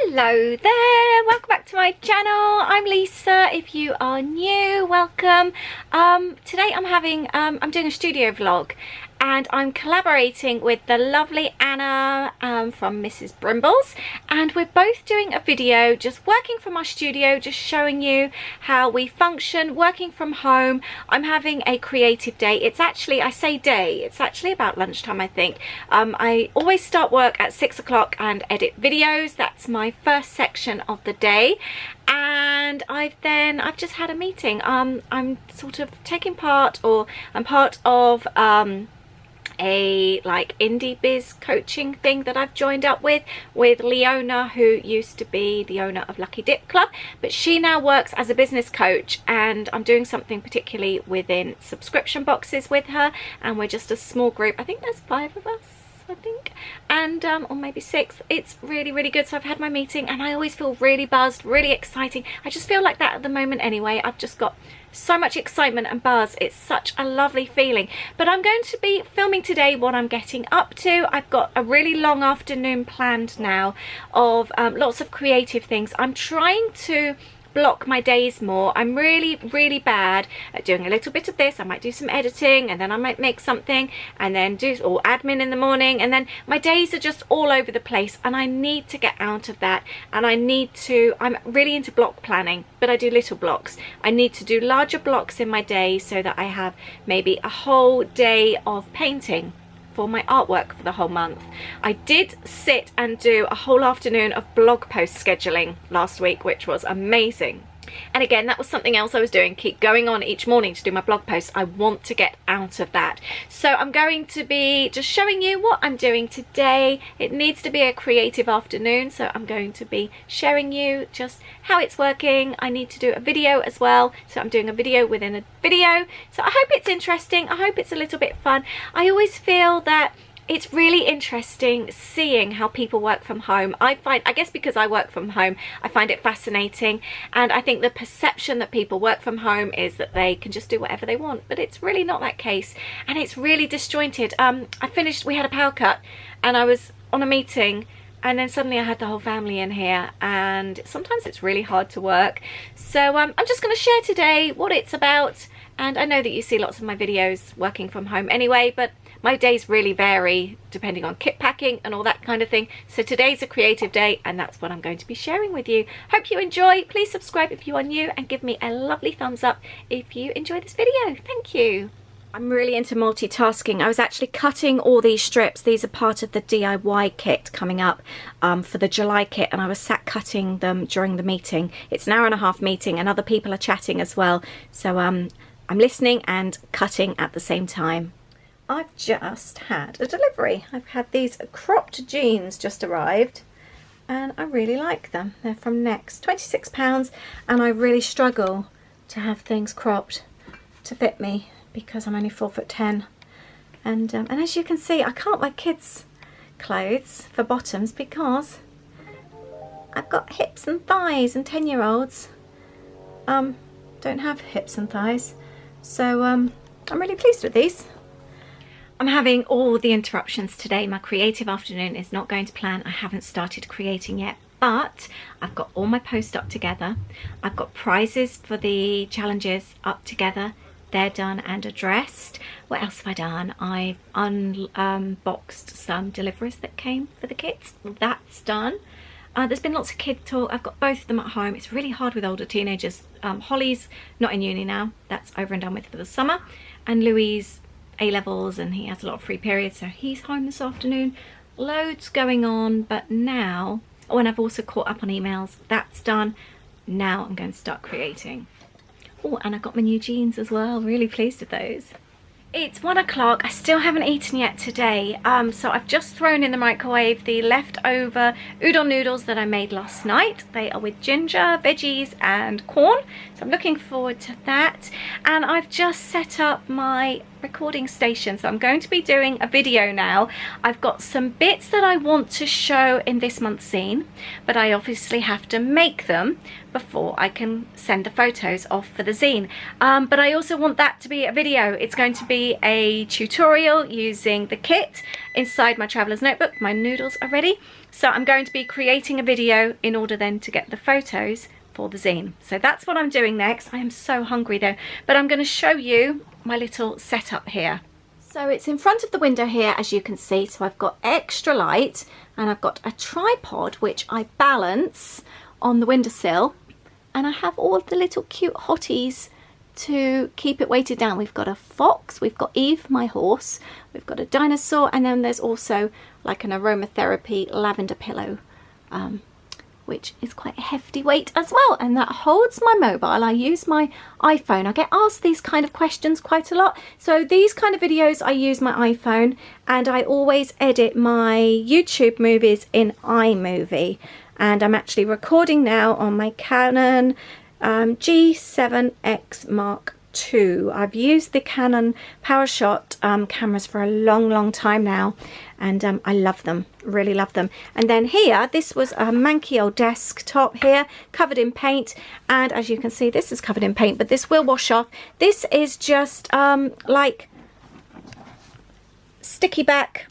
Hello there, welcome back to my channel. I'm Lisa. If you are new, welcome. Today I'm doing a studio vlog and I'm collaborating with the lovely Anna from Mrs Brimbles, and we're both doing a video just working from our studio, just showing you how we function working from home. I'm having a creative day. It's actually, I say day, it's actually about lunchtime, I think. I always start work at 6 o'clock and edit videos. That's my first section of the day, and I've just had a meeting. I'm sort of taking part, or I'm part of a like indie biz coaching thing that I've joined up with Leona, who used to be the owner of Lucky Dip Club, but she now works as a business coach, and I'm doing something particularly within subscription boxes with her, and we're just a small group. I think there's 5 of us, I think, and or maybe 6. It's really good. So I've had my meeting and I always feel really buzzed, really exciting. I just feel like that at the moment anyway. I've just got so much excitement and buzz. It's such a lovely feeling. But I'm going to be filming today what I'm getting up to. I've got a really long afternoon planned now of lots of creative things. I'm trying to block my days more. I'm really bad at doing a little bit of this. I might do some editing, and then I might make something, and then do all admin in the morning, and then my days are just all over the place, and I need to get out of that. And I'm really into block planning, but I do little blocks. I need to do larger blocks in my day so that I have maybe a whole day of painting for my artwork for the whole month. I did sit and do a whole afternoon of blog post scheduling last week, which was amazing. And again, that was something else I was doing, keep going on each morning to do my blog posts. I want to get out of that. So I'm going to be just showing you what I'm doing today. It needs to be a creative afternoon, so I'm going to be sharing you just how it's working. I need to do a video as well, so I'm doing a video within a video. So I hope it's interesting. I hope it's a little bit fun. I always feel that it's really interesting seeing how people work from home. I guess because I work from home, I find it fascinating, and I think the perception that people work from home is that they can just do whatever they want, but it's really not that case, and it's really disjointed. We had a power cut, and I was on a meeting, and then suddenly I had the whole family in here, and sometimes it's really hard to work. So I'm just going to share today what it's about, and I know that you see lots of my videos working from home anyway, but my days really vary depending on kit packing and all that kind of thing. So today's a creative day, and that's what I'm going to be sharing with you. Hope you enjoy. Please subscribe if you are new, and give me a lovely thumbs up if you enjoy this video. Thank you. I'm really into multitasking. I was actually cutting all these strips. These are part of the DIY kit coming up for the July kit, and I was sat cutting them during the meeting. It's an hour-and-a-half meeting, and other people are chatting as well. So I'm listening and cutting at the same time. I've just had a delivery. I've had these cropped jeans just arrived, and I really like them. They're from Next, £26, and I really struggle to have things cropped to fit me because I'm only 4'10", and as you can see, I can't wear kids' clothes for bottoms because I've got hips and thighs, and 10-year-olds don't have hips and thighs. So I'm really pleased with these. I'm having all the interruptions today. My creative afternoon is not going to plan. I haven't started creating yet, but I've got all my posts up together. I've got prizes for the challenges up together. They're done and addressed. What else have I done? I've unboxed some deliveries that came for the kits. That's done. There's been lots of kid talk. I've got both of them at home. It's really hard with older teenagers. Holly's not in uni now. That's over and done with for the summer. And Louis' A-levels, and he has a lot of free periods, so he's home this afternoon. Loads going on, but now, oh, and I've also caught up on emails. That's done. Now I'm going to start creating. Oh, and I got my new jeans as well. Really pleased with those. It's 1 o'clock. I still haven't eaten yet today, so I've just thrown in the microwave the leftover udon noodles that I made last night. They are with ginger, veggies and corn, so I'm looking forward to that. And I've just set up my recording station. So I'm going to be doing a video now. I've got some bits that I want to show in this month's zine, but I obviously have to make them before I can send the photos off for the zine. But I also want that to be a video. It's going to be a tutorial using the kit inside my traveler's notebook. My noodles are ready. So I'm going to be creating a video in order then to get the photos for the zine. So that's what I'm doing next. I am so hungry though, but I'm going to show you my little setup here. So it's in front of the window here, as you can see. So I've got extra light and I've got a tripod which I balance on the windowsill, and I have all of the little cute hotties to keep it weighted down. We've got a fox, we've got Eve, my horse, we've got a dinosaur, and then there's also like an aromatherapy lavender pillow, which is quite a hefty weight as well, and that holds my mobile. I use my iPhone. I get asked these kind of questions quite a lot. So these kind of videos, I use my iPhone, and I always edit my YouTube movies in iMovie. And I'm actually recording now on my Canon G7 X Mark 2. I've used the Canon PowerShot cameras for a long time now, and I love them, really love them. And then here, this was a manky old desktop here, covered in paint, and as you can see, this is covered in paint, but this will wash off. This is just like sticky back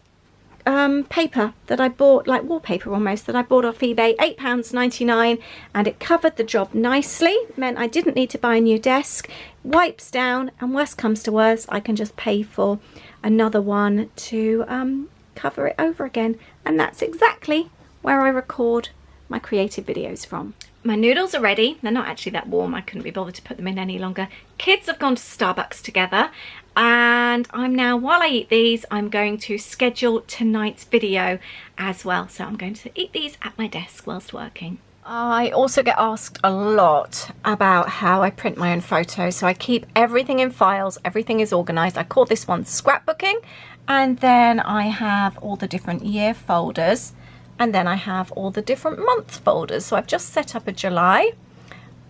paper that I bought, like wallpaper almost, that I bought off eBay, £8.99, and it covered the job nicely, meant I didn't need to buy a new desk. Wipes down, and worst comes to worst, I can just pay for another one to cover it over again, and that's exactly where I record my creative videos from. My noodles are ready. They're not actually that warm. I couldn't be bothered to put them in any longer. Kids have gone to Starbucks together, and I'm now, while I eat these, I'm going to schedule tonight's video as well. So I'm going to eat these at my desk whilst working. I also get asked a lot about how I print my own photos. So I keep everything in files. Everything is organized. I call this one scrapbooking. And then I have all the different year folders. And then I have all the different month folders. So I've just set up a July.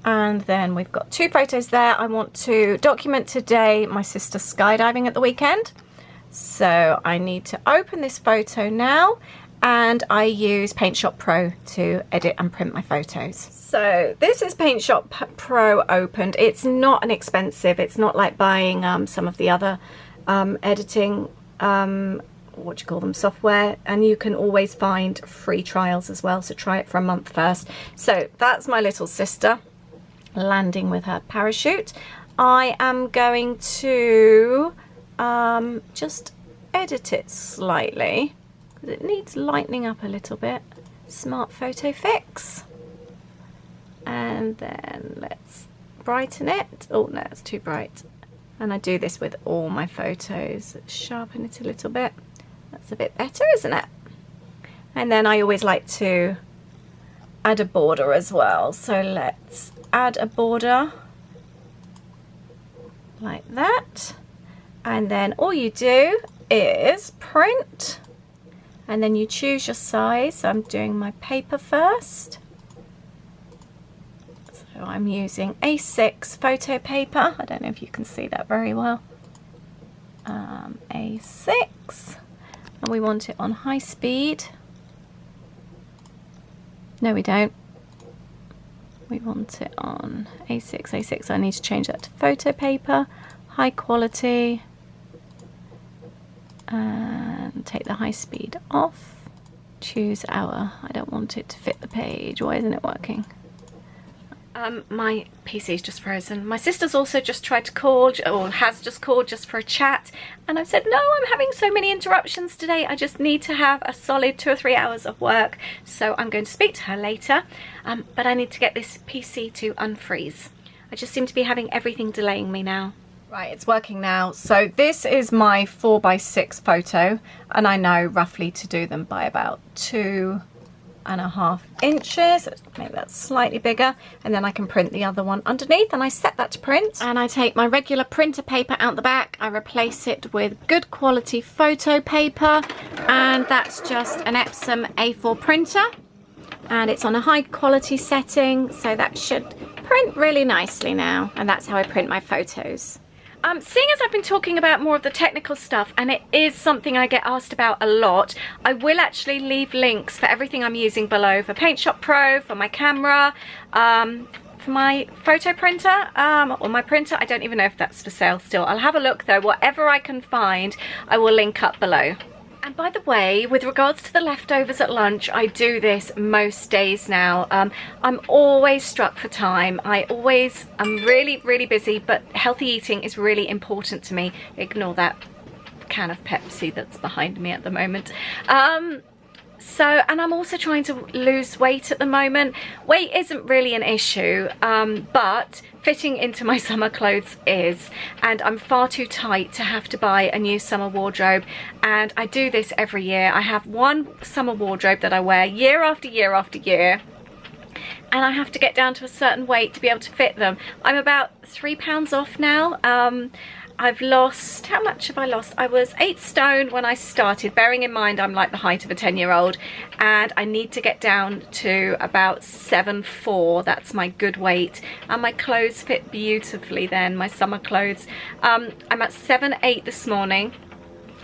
And then we've got 2 photos there. I want to document today my sister skydiving at the weekend. So I need to open this photo now. And I use Paint Shop Pro to edit and print my photos. So this is Paint Shop Pro opened. It's not an expensive, it's not like buying some of the other editing, what do you call them, software. And you can always find free trials as well, so try it for a month first. So that's my little sister landing with her parachute. I am going to just edit it slightly. It needs lightening up a little bit. Smart Photo Fix. And then let's brighten it. Oh no, it's too bright. And I do this with all my photos. Sharpen it a little bit. That's a bit better, isn't it? And then I always like to add a border as well. So let's add a border like that. And then all you do is print. And then you choose your size. So I'm doing my paper first. So I'm using A6 photo paper. I don't know if you can see that very well. A6. And we want it on high speed. No, we don't. We want it on A6. I need to change that to photo paper. High quality. And take the high speed off. Choose hour. I don't want it to fit the page. Why isn't it working? My PC's just frozen. My sister's also just tried to call, or has just called just for a chat, and I've said no, I'm having so many interruptions today. I just need to have a solid 2 or 3 hours of work, so I'm going to speak to her later. But I need to get this PC to unfreeze. I just seem to be having everything delaying me now. Right, it's working now. So this is my 4x6 photo, and I know roughly to do them by about 2.5 inches. Let's make that slightly bigger, and then I can print the other one underneath, and I set that to print. And I take my regular printer paper out the back, I replace it with good quality photo paper, and that's just an Epsom A4 printer, and it's on a high quality setting, so that should print really nicely now. And that's how I print my photos. Seeing as I've been talking about more of the technical stuff, and it is something I get asked about a lot, I will actually leave links for everything I'm using below, for Paint Shop Pro, for my camera, for my photo printer, or my printer. I don't even know if that's for sale still. I'll have a look though. Whatever I can find, I will link up below. And by the way, with regards to the leftovers at lunch, I do this most days now. I'm always struck for time. I'm really busy, but healthy eating is really important to me. Ignore that can of Pepsi that's behind me at the moment. And I'm also trying to lose weight at the moment. Weight isn't really an issue, but fitting into my summer clothes is, and I'm far too tight to have to buy a new summer wardrobe. And I do this every year. I have one summer wardrobe that I wear year after year after year, and I have to get down to a certain weight to be able to fit them. I'm about 3 pounds off now. I've lost, how much have I lost? I was 8 stone when I started, bearing in mind I'm like the height of a 10-year-old, and I need to get down to about 7'4". That's my good weight, and my clothes fit beautifully then, my summer clothes. I'm at 7'8" this morning.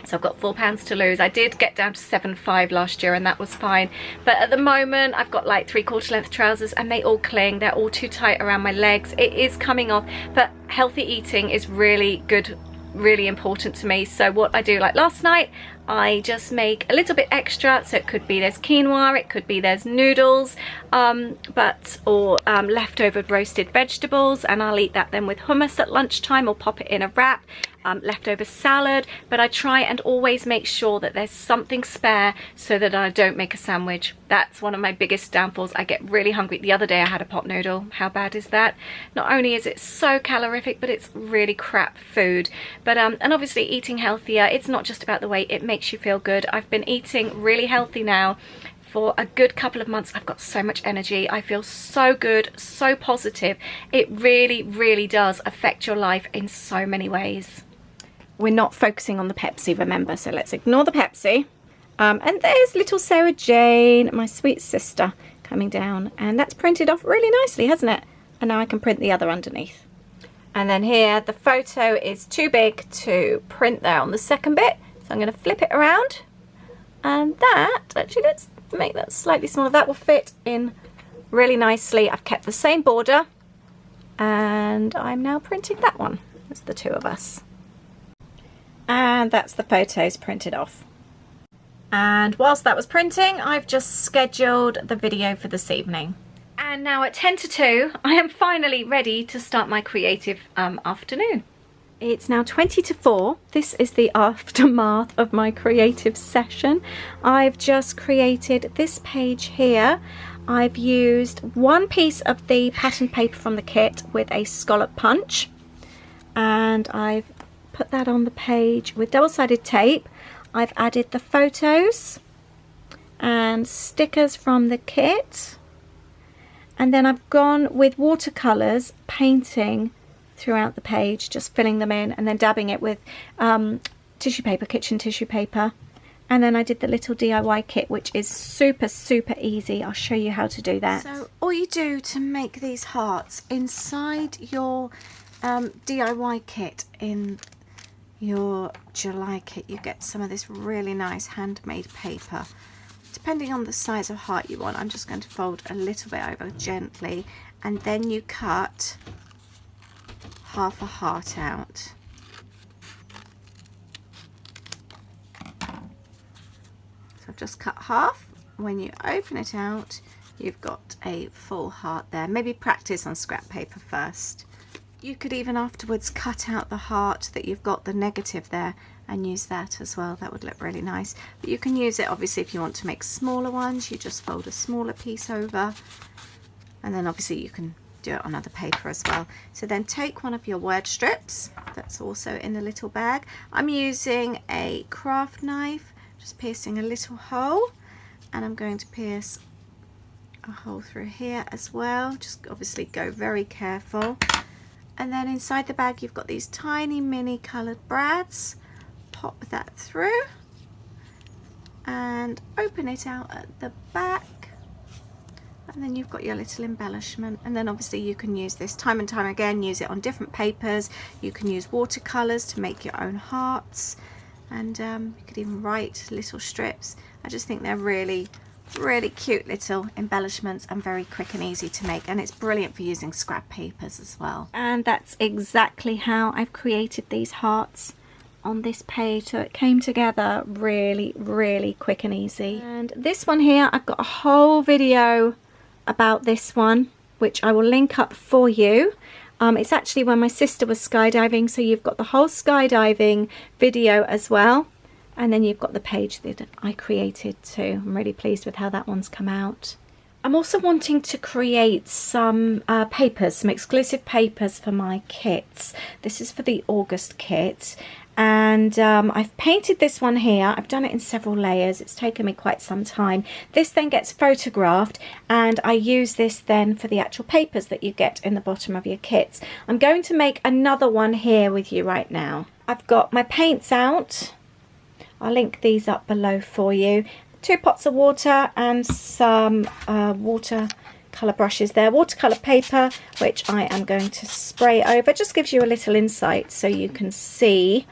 So I've got 4 pounds to lose. I did get down to 7'5" last year, and that was fine. But at the moment, I've got like 3/4 length trousers, and they all cling. They're all too tight around my legs. It is coming off, but healthy eating is really good, really important to me. So what I do, like last night, I just make a little bit extra. So it could be there's quinoa, it could be there's noodles, or leftover roasted vegetables, and I'll eat that then with hummus at lunchtime, or pop it in a wrap. Leftover salad, but I try and always make sure that there's something spare so that I don't make a sandwich. That's one of my biggest downfalls. I get really hungry. The other day I had a pot noodle. How bad is that? Not only is it so calorific, but it's really crap food. But and obviously eating healthier, it's not just about the weight, it makes you feel good. I've been eating really healthy now for a good couple of months. I've got so much energy. I feel so good, so positive. It really does affect your life in so many ways. We're not focusing on the Pepsi, remember, so let's ignore the Pepsi. And there's little Sarah Jane, my sweet sister, coming down, and that's printed off really nicely, hasn't it? And now I can print the other underneath. And then here, the photo is too big to print there on the second bit, so I'm going to flip it around. And that, actually, let's make that slightly smaller. That will fit in really nicely. I've kept the same border, and I'm now printing that one. That's the two of us. And that's the photos printed off. And whilst that was printing, I've just scheduled the video for this evening. And now at 10 to 2, I am finally ready to start my creative afternoon. It's now 20 to 4. This is the aftermath of my creative session. I've just created this page here. I've used one piece of the pattern paper from the kit with a scallop punch, and I've put that on the page with double-sided tape. I've added the photos and stickers from the kit, and then I've gone with watercolours, painting throughout the page, just filling them in and then dabbing it with tissue paper, kitchen tissue paper. And then I did the little DIY kit, which is super easy. I'll show you how to do that. So all you do to make these hearts, inside your DIY kit, in your July kit, you get some of this really nice handmade paper. Depending on the size of heart you want, I'm just going to fold a little bit over gently, and then you cut half a heart out. So I've just cut half. When you open it out, you've got a full heart there. Maybe practice on scrap paper first. You could even afterwards cut out the heart that you've got the negative there and use that as well. That would look really nice. But you can use it obviously if you want to make smaller ones. You just fold a smaller piece over, and then obviously you can do it on other paper as well. So then take one of your word strips that's also in the little bag. I'm using a craft knife, just piercing a little hole, and I'm going to pierce a hole through here as well. Just obviously go very careful. And then inside the bag you've got these tiny mini coloured brads. Pop that through and open it out at the back. And then you've got your little embellishment, and then obviously you can use this time and time again, use it on different papers. You can use watercolors to make your own hearts, and you could even write little strips. I just think they're really cute little embellishments and very quick and easy to make, and it's brilliant for using scrap papers as well. And that's exactly how I've created these hearts on this page, so it came together really quick and easy. And this one here, I've got a whole video about this one which I will link up for you. It's actually when my sister was skydiving, so you've got the whole skydiving video as well, and then you've got the page that I created too. I'm really pleased with how that one's come out. I'm also wanting to create some papers, some exclusive papers for my kits. This is for the August kit, and I've painted this one here. I've done it in several layers. It's taken me quite some time. This then gets photographed, and I use this then for the actual papers that you get in the bottom of your kits. I'm going to make another one here with you right now. I've got my paints out. I'll link these up below for you. 2 pots of water and some watercolour brushes there. Watercolour paper, which I am going to spray over. It just gives you a little insight so you can see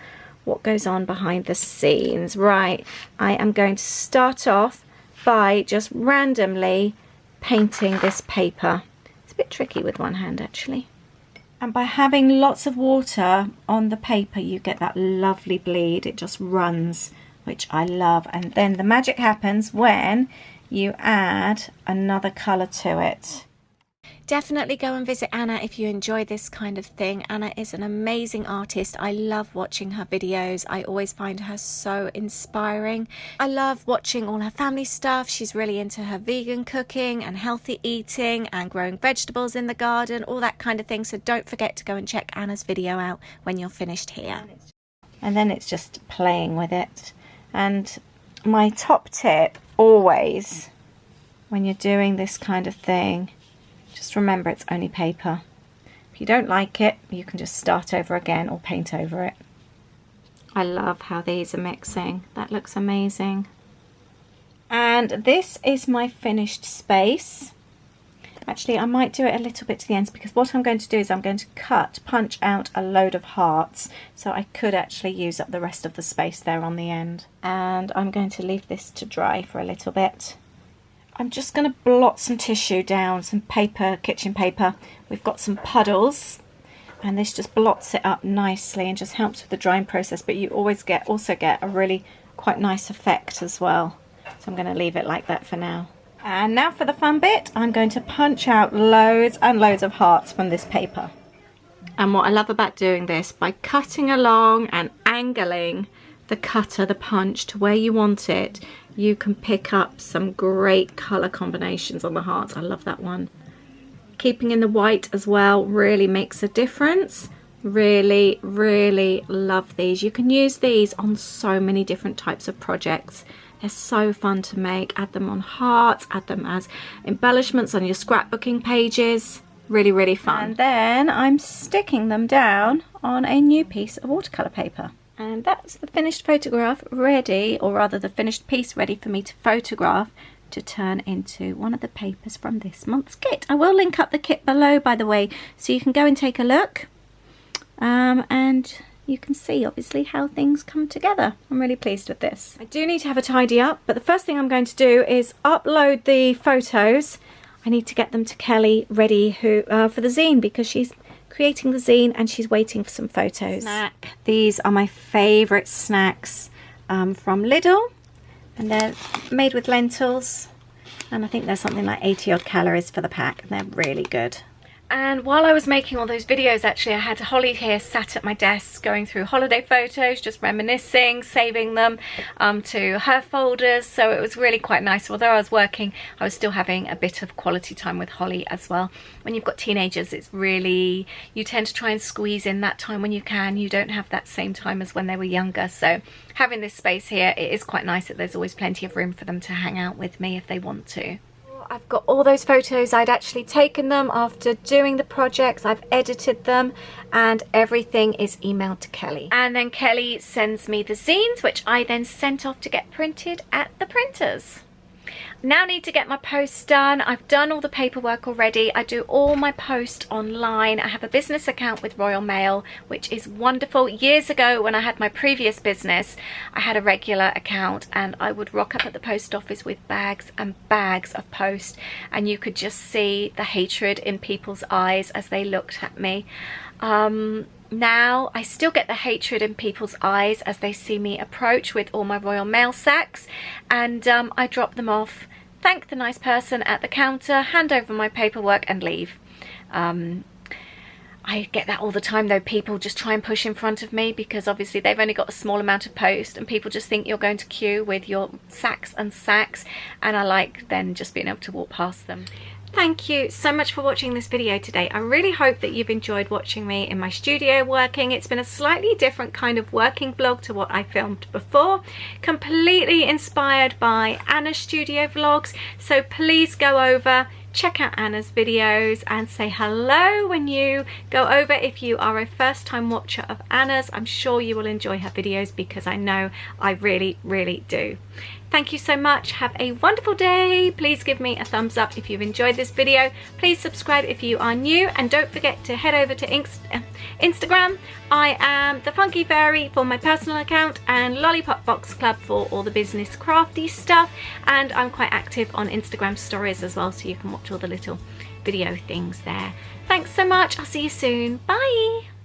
what goes on behind the scenes. Right, I am going to start off by just randomly painting this paper. It's a bit tricky with one hand actually. And by having lots of water on the paper, you get that lovely bleed. It just runs, which I love. And then the magic happens when you add another colour to it. Definitely go and visit Anna if you enjoy this kind of thing. Anna is an amazing artist. I love watching her videos. I always find her so inspiring. I love watching all her family stuff. She's really into her vegan cooking and healthy eating and growing vegetables in the garden, all that kind of thing. So don't forget to go and check Anna's video out when you're finished here. And then it's just playing with it. And my top tip always when you're doing this kind of thing, just remember it's only paper. If you don't like it, you can just start over again or paint over it. I love how these are mixing. That looks amazing. And this is my finished space. Actually, I might do it a little bit to the ends, because what I'm going to do is I'm going to punch out a load of hearts, so I could actually use up the rest of the space there on the end. And I'm going to leave this to dry for a little bit. I'm just going to blot some tissue down, some paper, kitchen paper. We've got some puddles, and this just blots it up nicely and just helps with the drying process, but you always also get a really quite nice effect as well. So I'm going to leave it like that for now. And now for the fun bit, I'm going to punch out loads and loads of hearts from this paper. And what I love about doing this, by cutting along and angling the cutter, the punch, to where you want it, you can pick up some great colour combinations on the hearts. I love that one. Keeping in the white as well really makes a difference. Really love these. You can use these on so many different types of projects. They're so fun to make. Add them on hearts, add them as embellishments on your scrapbooking pages. Really fun. And then I'm sticking them down on a new piece of watercolour paper. And that's the finished photograph ready, or rather the finished piece ready for me to photograph to turn into one of the papers from this month's kit. I will link up the kit below, by the way, so you can go and take a look. And you can see obviously how things come together. I'm really pleased with this. I do need to have a tidy up, but the first thing I'm going to do is upload the photos. I need to get them to Kelly ready for the zine, because she's creating the zine and she's waiting for some photos. Snack. These are my favourite snacks from Lidl, and they're made with lentils, and I think there's something like 80 odd calories for the pack, and they're really good. And while I was making all those videos, actually, I had Holly here sat at my desk going through holiday photos, just reminiscing, saving them to her folders. So it was really quite nice. Although I was working, I was still having a bit of quality time with Holly as well. When you've got teenagers, it's really, you tend to try and squeeze in that time when you can. You don't have that same time as when they were younger. So having this space here, it is quite nice that there's always plenty of room for them to hang out with me if they want to. I've got all those photos. I'd actually taken them after doing the projects. I've edited them, and everything is emailed to Kelly. And then Kelly sends me the zines, which I then sent off to get printed at the printers. Now need to get my post done. I've done all the paperwork already. I do all my post online. I have a business account with Royal Mail, which is wonderful. Years ago when I had my previous business, I had a regular account and I would rock up at the post office with bags and bags of post, and you could just see the hatred in people's eyes as they looked at me. Now I still get the hatred in people's eyes as they see me approach with all my Royal Mail sacks, and I drop them off, thank the nice person at the counter, hand over my paperwork and leave. I get that all the time though. People just try and push in front of me because obviously they've only got a small amount of post, and people just think you're going to queue with your sacks and sacks, and I like then just being able to walk past them. Thank you so much for watching this video today. I really hope that you've enjoyed watching me in my studio working. It's been a slightly different kind of working vlog to what I filmed before, completely inspired by Anna's studio vlogs. So please go over, check out Anna's videos and say hello when you go over. If you are a first time watcher of Anna's, I'm sure you will enjoy her videos because I know I really do. Thank you so much. Have a wonderful day. Please give me a thumbs up if you've enjoyed this video. Please subscribe if you are new, and don't forget to head over to Instagram. I am the Funky Fairy for my personal account and Lollipop Box Club for all the business crafty stuff, and I'm quite active on Instagram stories as well, so you can watch all the little video things there. Thanks so much. I'll see you soon. Bye.